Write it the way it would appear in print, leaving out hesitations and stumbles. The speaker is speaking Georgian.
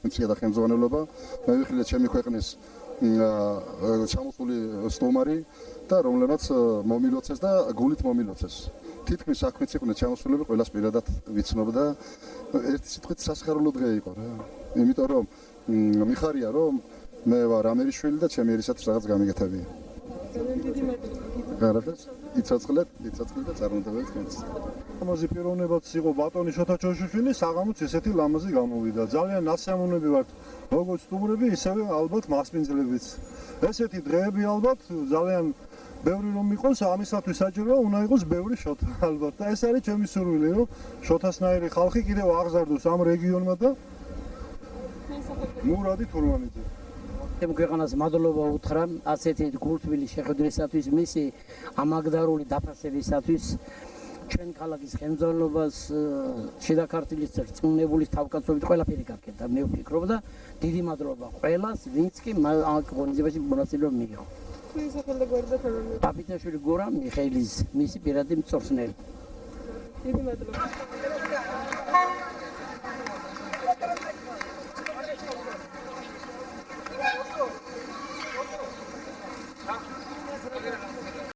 პრინციპი და ხელმძღვანელობა. მე ვიხილე ჩემი ქვეყნის ჩამოსული სტუმარი და რომლებმაც მომილოცეს და გულით მომილოცეს. თითქმის საქმეც იყვნენ ჩამოსულები, ყველას პირადად ვიცნობ და ერთი სიტყვით სასიხარულო დღე იყო რა. იმიტომ რომ მიხარია რომ მე ვარ ამერიშვილი და ჩემი ერისათვის რაღაც გამიგეთებია. გარეთაც იცოცხლეთ და წარმოდებით თქვენს. ლამაზი პიროვნებაც იყო ბატონი შოთა ჩოშუშვილი, საღამოც ესეთი ლამაზი გამოვიდა. ძალიან ნასიამოვნები ვართ როგორც სტუმრები, ისევე ალბათ მასპინძლებიც. ესეთი დღეები ალბათ ძალიან ბევრი რომ იყოს, ამისათვის საჭიროა უნდა იყოს ბევრი შოთა ალბათ. და ეს არის ჩემი სურვილი, რომ შოთასნაირი ხალხი კიდევ აღზარდოს ამ რეგიონმა და მურადი თურმანიძე. ჩემ ქვეყანას მადლობა უთხრა ასეთი გულთბილი შეხვედრისათვის, მისი ამაგდარული დაფასებისათვის. ჩვენ ქალაქის ხელმძღვანელობას შიდა ქართლის რწმუნებული თავკაცობით ყველაფერი გაკეთდა. მე ვფიქრობ და დიდი მადლობა ყველას, ვინც კი ამ ღონისძიებაში მონაწილეობა მიიღო. თქვენი სახელი და გვერდი და თანამდებობა. პაპიტაშვილი გორა მიხეილის, მისი პირადი მწვრთნელი. დიდი მადლობა.